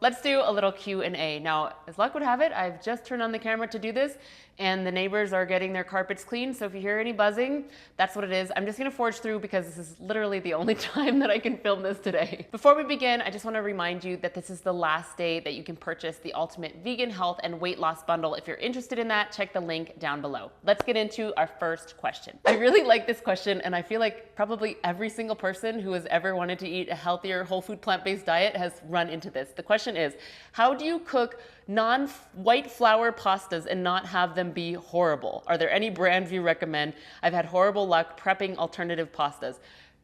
Let's do a little Q&A. Now, as luck would have it, I've just turned on the camera to do this, and the neighbors are getting their carpets clean, so if you hear any buzzing, that's what it is. I'm just gonna forge through because this is literally the only time that I can film this today. Before we begin, I just wanna remind you that this is the last day that you can purchase the Ultimate Vegan Health and Weight Loss Bundle. If you're interested in that, check the link down below. Let's get into our first question. I really like this question, and I feel like probably every single person who has ever wanted to eat a healthier, whole food, plant-based diet has run into this. The question is, how do you cook non-white flour pastas and not have them be horrible? Are there any brands you recommend? I've had horrible luck prepping alternative pastas.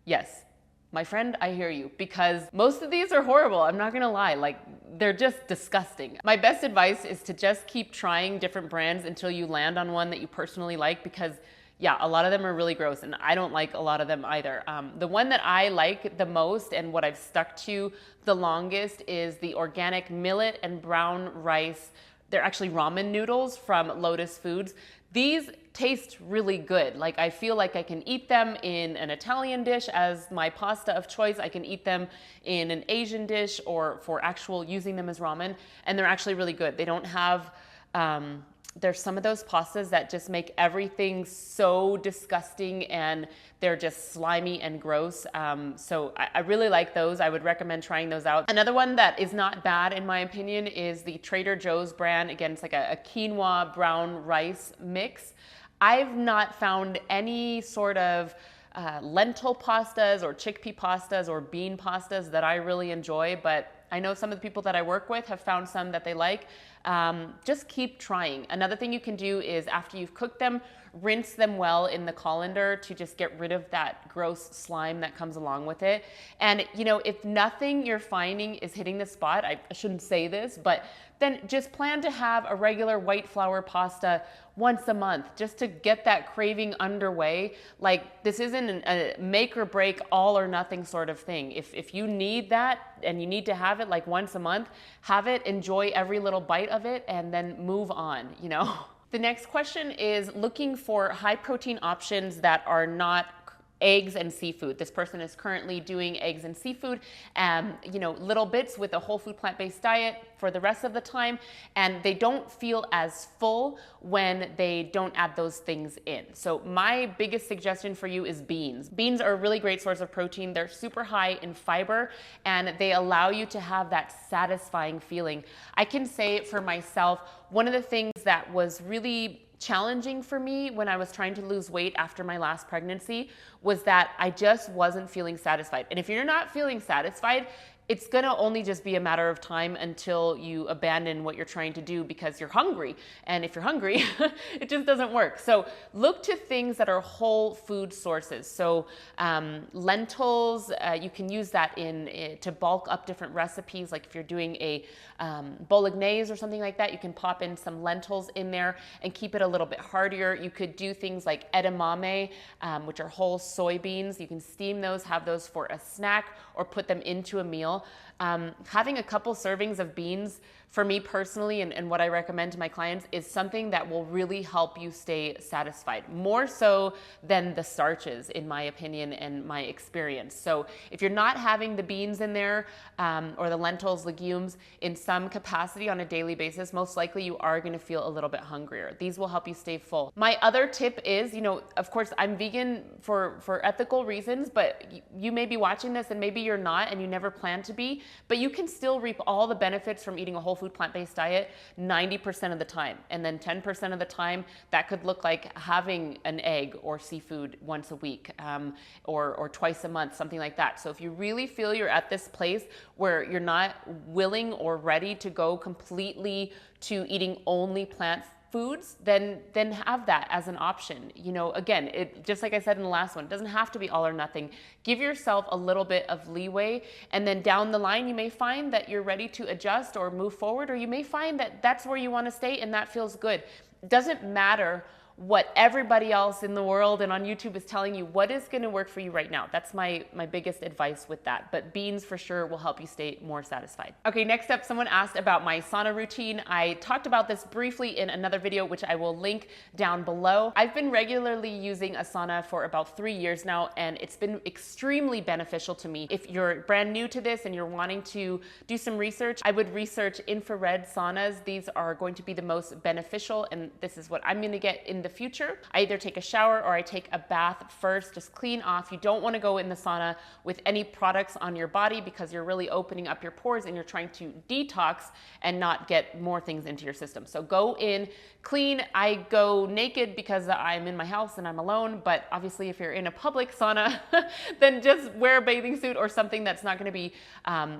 Yes, my friend, I hear you, because most of these are horrible. I'm not gonna lie, like they're just disgusting. My best advice is to just keep trying different brands until you land on one that you personally like, because yeah, a lot of them are really gross, and I don't like a lot of them either. The one that I like the most and what I've stuck to the longest is the organic millet and brown rice. They're actually ramen noodles from Lotus Foods. These taste really good. Like, I feel like I can eat them in an Italian dish as my pasta of choice. I can eat them in an Asian dish or for actual using them as ramen, and they're actually really good. They don't have there's some of those pastas that just make everything so disgusting and they're just slimy and gross. So I really like those. I would recommend trying those out. Another one that is not bad in my opinion is the Trader Joe's brand. Again, it's like a quinoa brown rice mix. I've not found any sort of lentil pastas or chickpea pastas or bean pastas that I really enjoy, but I know some of the people that I work with have found some that they like. Just keep trying. Another thing you can do is after you've cooked them, rinse them well in the colander to just get rid of that gross slime that comes along with it. And you know, if nothing you're finding is hitting the spot, I shouldn't say this, but then just plan to have a regular white flour pasta once a month just to get that craving underway. Like, this isn't a make or break, all or nothing sort of thing. If you need that and you need to have it like once a month, have it, enjoy every little bite of it, and then move on, you know? The next question is looking for high protein options that are not eggs and seafood. This person is currently doing eggs and seafood, you know, little bits with a whole food plant-based diet for the rest of the time, and they don't feel as full when they don't add those things in. So my biggest suggestion for you is beans. Beans are a really great source of protein. They're super high in fiber, and they allow you to have that satisfying feeling. I can say for myself, one of the things that was really challenging for me when I was trying to lose weight after my last pregnancy was that I just wasn't feeling satisfied. And if you're not feeling satisfied, it's gonna only just be a matter of time until you abandon what you're trying to do because you're hungry. And if you're hungry, it just doesn't work. So look to things that are whole food sources. So lentils, you can use that to bulk up different recipes. Like if you're doing a bolognese or something like that, you can pop in some lentils in there and keep it a little bit heartier. You could do things like edamame, which are whole soybeans. You can steam those, have those for a snack, or put them into a meal. Having a couple servings of beans, for me personally, and what I recommend to my clients, is something that will really help you stay satisfied, more so than the starches, in my opinion and my experience. So if you're not having the beans in there, or the lentils, legumes, in some capacity on a daily basis, most likely you are gonna feel a little bit hungrier. These will help you stay full. My other tip is, you know, of course, I'm vegan for ethical reasons, but you may be watching this and maybe you're not and you never plan to be, but you can still reap all the benefits from eating a whole food plant-based diet 90% of the time. And then 10% of the time, that could look like having an egg or seafood once a week, or twice a month, something like that. So if you really feel you're at this place where you're not willing or ready to go completely to eating only plant foods, then have that as an option. You know, again, it just like I said in the last one, it doesn't have to be all or nothing. Give yourself a little bit of leeway, and then down the line you may find that you're ready to adjust or move forward, or you may find that that's where you want to stay and that feels good. It doesn't matter what everybody else in the world and on YouTube is telling you. What is going to work for you right now? That's my biggest advice with that. But beans for sure will help you stay more satisfied. Okay, next up, someone asked about my sauna routine. I talked about this briefly in another video, which I will link down below. I've been regularly using a sauna for about 3 years now, and it's been extremely beneficial to me. If you're brand new to this and you're wanting to do some research, I would research infrared saunas. These are going to be the most beneficial, and this is what I'm going to get in the future. I either take a shower or I take a bath first, just clean off. You don't want to go in the sauna with any products on your body because you're really opening up your pores and you're trying to detox and not get more things into your system. So go in clean. I go naked because I'm in my house and I'm alone, but obviously if you're in a public sauna, then just wear a bathing suit or something that's not going to be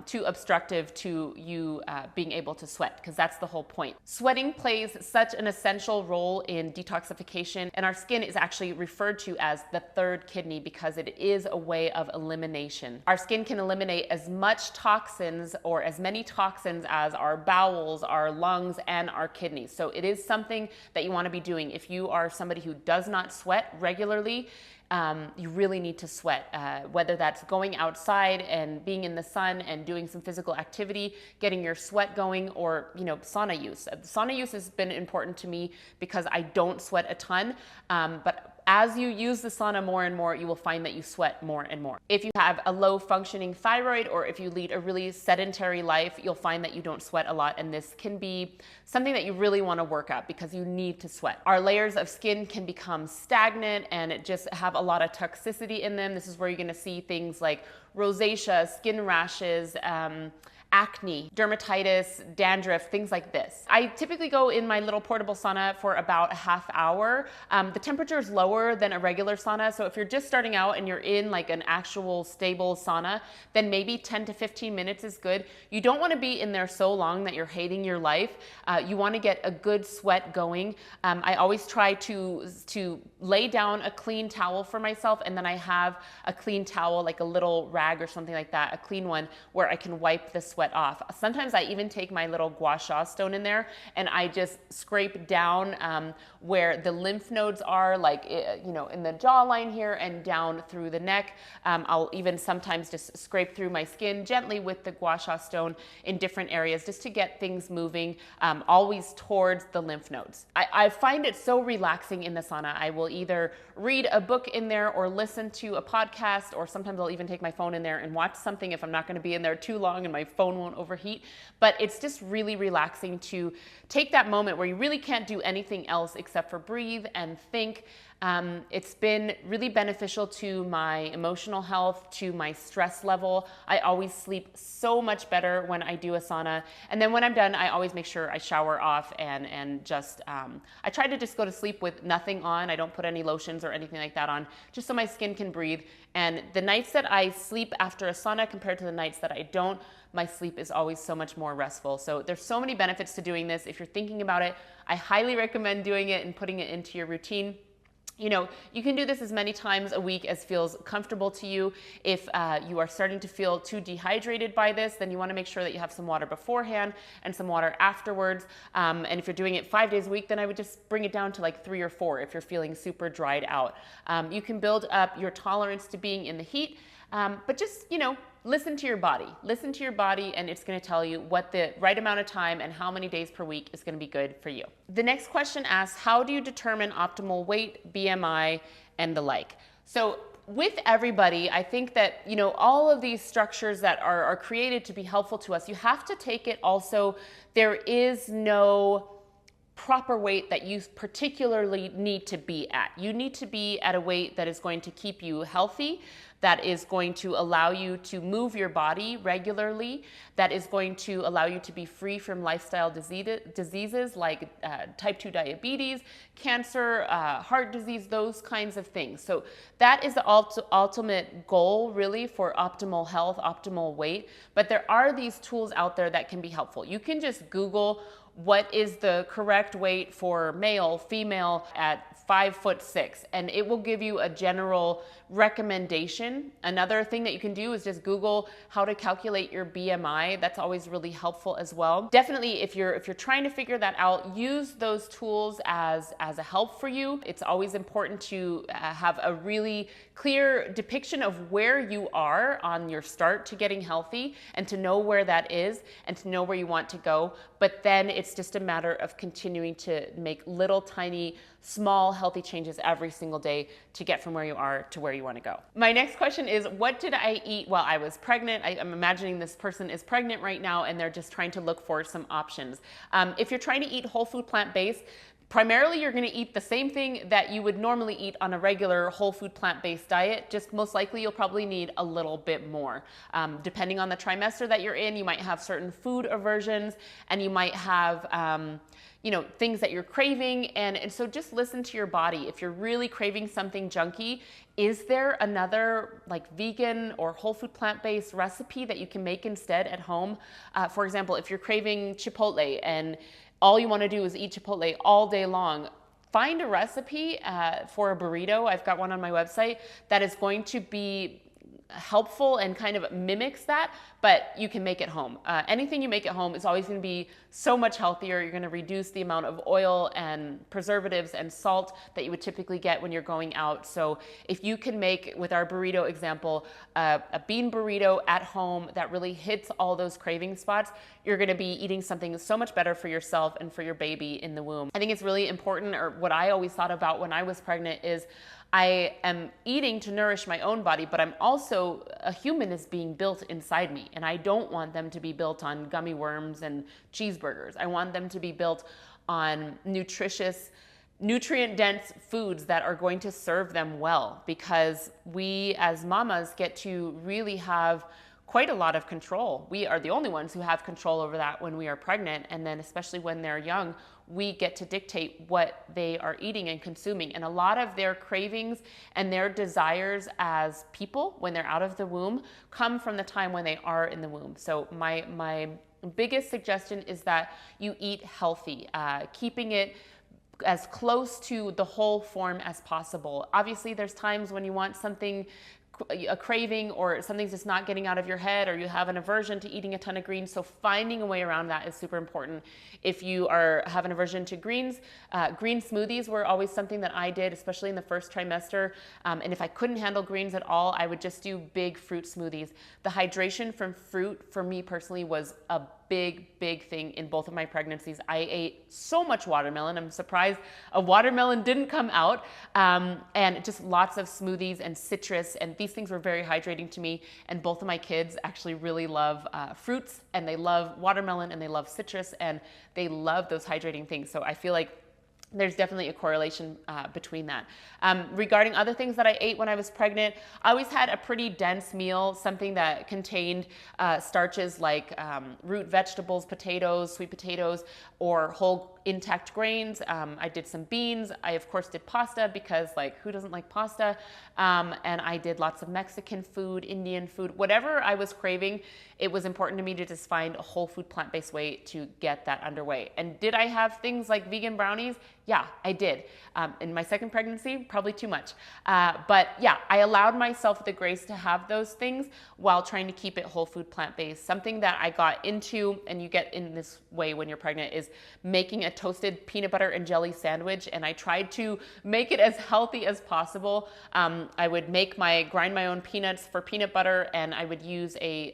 too obstructive to you being able to sweat, because that's the whole point. Sweating plays such an essential role in detoxification, and our skin is actually referred to as the third kidney because it is a way of elimination. Our skin can eliminate as much toxins or as many toxins as our bowels, our lungs, and our kidneys. So it is something that you want to be doing. If you are somebody who does not sweat regularly, you really need to sweat, whether that's going outside and being in the sun and doing some physical activity, getting your sweat going, or, sauna use. Sauna use has been important to me because I don't sweat a ton, but as you use the sauna more and more, you will find that you sweat more and more. If you have a low functioning thyroid, or if you lead a really sedentary life, you'll find that you don't sweat a lot, and this can be something that you really want to work at because you need to sweat. Our layers of skin can become stagnant and just have a lot of toxicity in them. This is where you're going to see things like rosacea, skin rashes, acne, dermatitis, dandruff, things like this. I typically go in my little portable sauna for about a half hour. The temperature is lower than a regular sauna, so if you're just starting out and you're in like an actual stable sauna, then maybe 10 to 15 minutes is good. You don't want to be in there so long that you're hating your life. You want to get a good sweat going. I always try to lay down a clean towel for myself, and then I have a clean towel, like a little rag or something like that, a clean one, where I can wipe the sweat off. Sometimes I even take my little gua sha stone in there and I just scrape down where the lymph nodes are, like, in the jawline here and down through the neck. I'll even sometimes just scrape through my skin gently with the gua sha stone in different areas just to get things moving, always towards the lymph nodes. I find it so relaxing in the sauna. I will either read a book in there or listen to a podcast, or sometimes I'll even take my phone in there and watch something if I'm not going to be in there too long and my phone won't overheat. But it's just really relaxing to take that moment where you really can't do anything else except for breathe and think. It's been really beneficial to my emotional health, to my stress level. I always sleep so much better when I do a sauna. And then when I'm done, I always make sure I shower off and just, I try to just go to sleep with nothing on. I don't put any lotions or anything like that on, just so my skin can breathe. And the nights that I sleep after a sauna compared to the nights that I don't, my sleep is always so much more restful. So there's so many benefits to doing this. If you're thinking about it, I highly recommend doing it and putting it into your routine. You can do this as many times a week as feels comfortable to you. If you are starting to feel too dehydrated by this, then you want to make sure that you have some water beforehand and some water afterwards. And if you're doing it 5 days a week, then I would just bring it down to like 3 or 4 if you're feeling super dried out. You can build up your tolerance to being in the heat, but just, listen to your body. Listen to your body, and it's going to tell you what the right amount of time and how many days per week is going to be good for you. The next question asks, how do you determine optimal weight, BMI, and the like? So with everybody, I think that, all of these structures that are created to be helpful to us, you have to take it also, there is no proper weight that you particularly need to be at. You need to be at a weight that is going to keep you healthy, that is going to allow you to move your body regularly, that is going to allow you to be free from lifestyle diseases like type 2 diabetes, cancer, heart disease, those kinds of things. So that is the ultimate goal really for optimal health, optimal weight. But there are these tools out there that can be helpful. You can just Google what is the correct weight for male, female at 5'6", and it will give you a general recommendation information. Another thing that you can do is just Google how to calculate your BMI. That's always really helpful as well. Definitely, if you're trying to figure that out, use those tools as a help for you. It's always important to have a really clear depiction of where you are on your start to getting healthy, and to know where that is and to know where you want to go. But then it's just a matter of continuing to make little tiny small healthy changes every single day to get from where you are to where you want to go. My next question is, what did I eat while I was pregnant? I'm imagining this person is pregnant right now and they're just trying to look for some options. If you're trying to eat whole food plant-based, primarily, you're going to eat the same thing that you would normally eat on a regular whole food plant-based diet. Just most likely, you'll probably need a little bit more. Depending on the trimester that you're in, you might have certain food aversions, and you might have things that you're craving. And so just listen to your body. If you're really craving something junky, is there another like vegan or whole food plant-based recipe that you can make instead at home? For example, if you're craving Chipotle and all you want to do is eat Chipotle all day long, find a recipe for a burrito. I've got one on my website that is going to be helpful and kind of mimics that, but you can make it home. Anything you make at home is always going to be so much healthier. You're going to reduce the amount of oil and preservatives and salt that you would typically get when you're going out. So if you can make, with our burrito example, a bean burrito at home that really hits all those craving spots, you're going to be eating something so much better for yourself and for your baby in the womb. I think it's really important, or what I always thought about when I was pregnant, is I am eating to nourish my own body, but I'm also, a human is being built inside me, and I don't want them to be built on gummy worms and cheeseburgers. I want them to be built on nutritious, nutrient-dense foods that are going to serve them well, because we as mamas get to really have quite a lot of control. We are the only ones who have control over that when we are pregnant, and then especially when they're young, we get to dictate what they are eating and consuming. And a lot of their cravings and their desires as people when they're out of the womb come from the time when they are in the womb. So my biggest suggestion is that you eat healthy, keeping it as close to the whole form as possible. Obviously, there's times when you want something, a craving, or something's just not getting out of your head, or you have an aversion to eating a ton of greens. So finding a way around that is super important. If you have an aversion to greens, green smoothies were always something that I did, especially in the first trimester. And if I couldn't handle greens at all, I would just do big fruit smoothies. The hydration from fruit for me personally was a big thing in both of my pregnancies. I ate so much watermelon. I'm surprised a watermelon didn't come out. And just lots of smoothies and citrus, and these things were very hydrating to me. And both of my kids actually really love fruits, and they love watermelon, and they love citrus, and they love those hydrating things. So I feel like there's definitely a correlation between that. Regarding other things that I ate when I was pregnant, I always had a pretty dense meal, something that contained starches like root vegetables, potatoes, sweet potatoes, or whole intact grains. I did some beans. I, of course, did pasta, because like, who doesn't like pasta? And I did lots of Mexican food, Indian food, whatever I was craving. It was important to me to just find a whole food plant-based way to get that underway. And did I have things like vegan brownies? Yeah, I did. In my second pregnancy, probably too much. But yeah, I allowed myself the grace to have those things while trying to keep it whole food plant-based. Something that I got into, and you get in this way when you're pregnant, is making a toasted peanut butter and jelly sandwich. And I tried to make it as healthy as possible. I would grind my own peanuts for peanut butter, and I would use a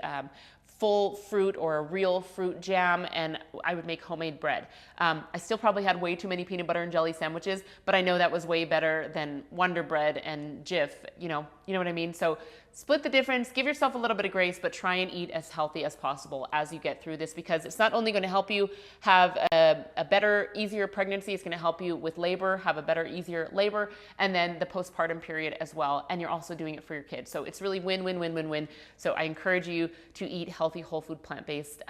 full fruit or a real fruit jam, and I would make homemade bread. I still probably had way too many peanut butter and jelly sandwiches, but I know that was way better than Wonder Bread and Jif, you know what I mean? So split the difference, give yourself a little bit of grace, but try and eat as healthy as possible as you get through this, because it's not only going to help you have a better, easier pregnancy, it's going to help you with labor, have a better, easier labor, and then the postpartum period as well. And you're also doing it for your kids. So it's really win-win-win-win-win. So I encourage you to eat healthy, whole food, plant-based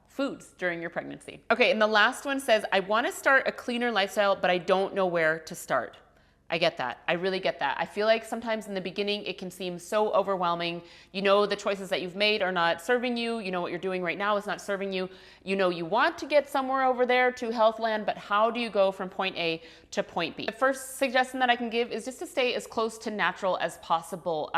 foods during your pregnancy. Okay, and the last one says, I want to start a cleaner lifestyle, but I don't know where to start. I get that. I really get that. I feel like sometimes in the beginning, it can seem so overwhelming. You know the choices that you've made are not serving you. You know what you're doing right now is not serving you. You know you want to get somewhere over there to Healthland, but how do you go from point A to point B? The first suggestion that I can give is just to stay as close to natural as possible.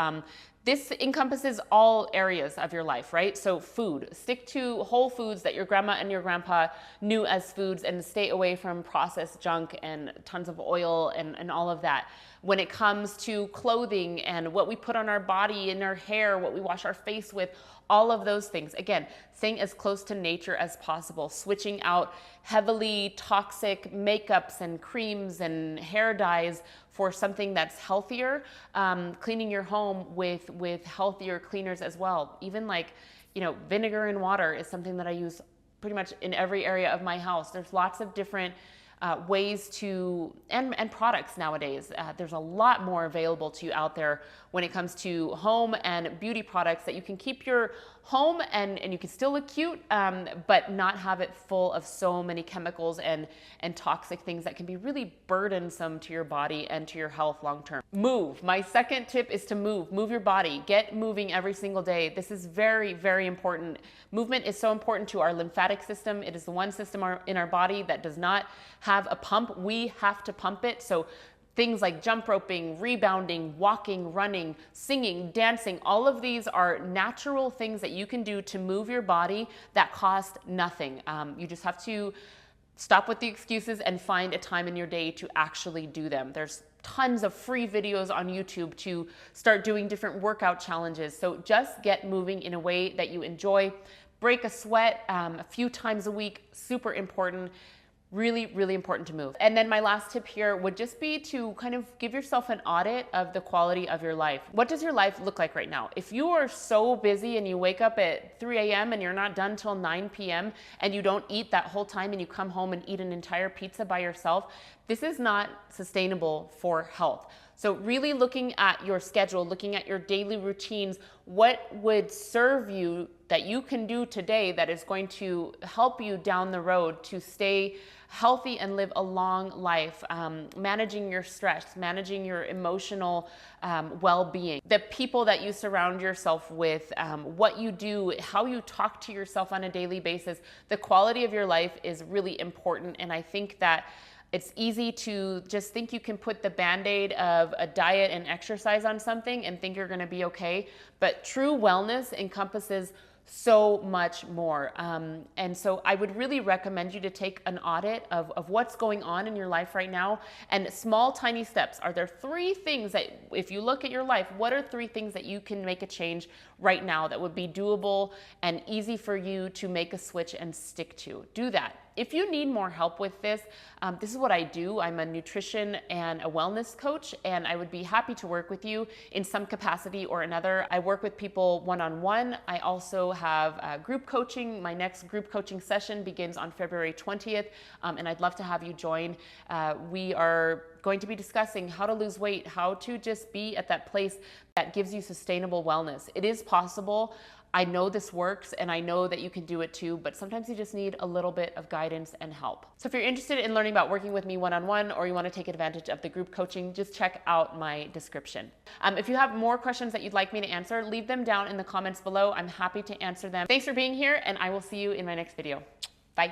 This encompasses all areas of your life, right? So food, stick to whole foods that your grandma and your grandpa knew as foods, and stay away from processed junk and tons of oil and all of that. When it comes to clothing and what we put on our body and our hair, what we wash our face with, all of those things. Again, staying as close to nature as possible, switching out heavily toxic makeups and creams and hair dyes for something that's healthier, cleaning your home with healthier cleaners as well. Even like, vinegar and water is something that I use pretty much in every area of my house. There's lots of different ways to, and products nowadays. There's a lot more available to you out there when it comes to home and beauty products that you can keep your home and you can still look cute, but not have it full of so many chemicals and toxic things that can be really burdensome to your body and to your health long term. Move. My second tip is to move. Move your body. Get moving every single day. This is very, very important. Movement is so important to our lymphatic system. It is the one system in our body that does not have a pump. We have to pump it. So things like jump roping, rebounding, walking, running, singing, dancing, all of these are natural things that you can do to move your body that cost nothing. You just have to stop with the excuses and find a time in your day to actually do them. There's tons of free videos on YouTube to start doing different workout challenges. So just get moving in a way that you enjoy. Break a sweat a few times a week, super important. Really, really important to move. And then my last tip here would just be to kind of give yourself an audit of the quality of your life. What does your life look like right now? If you are so busy and you wake up at 3 a.m. and you're not done till 9 p.m. and you don't eat that whole time and you come home and eat an entire pizza by yourself, this is not sustainable for health. So really looking at your schedule, looking at your daily routines, what would serve you that you can do today that is going to help you down the road to stay healthy and live a long life, managing your stress, managing your emotional well-being, the people that you surround yourself with, what you do, how you talk to yourself on a daily basis. The quality of your life is really important, and I think that it's easy to just think you can put the Band-Aid of a diet and exercise on something and think you're gonna be okay, but true wellness encompasses so much more. And so I would really recommend you to take an audit of what's going on in your life right now, and small, tiny steps. Are there 3 things that, if you look at your life, what are 3 things that you can make a change right now that would be doable and easy for you to make a switch and stick to? Do that. If you need more help with this, this is what I do. I'm a nutrition and a wellness coach, and I would be happy to work with you in some capacity or another. I work with people one-on-one. I also have group coaching. My next group coaching session begins on February 20th, and I'd love to have you join. We are going to be discussing how to lose weight, how to just be at that place that gives you sustainable wellness. It is possible. I know this works, and I know that you can do it too, but sometimes you just need a little bit of guidance and help. So if you're interested in learning about working with me one-on-one, or you want to take advantage of the group coaching, just check out my description. If you have more questions that you'd like me to answer, leave them down in the comments below. I'm happy to answer them. Thanks for being here, and I will see you in my next video. Bye.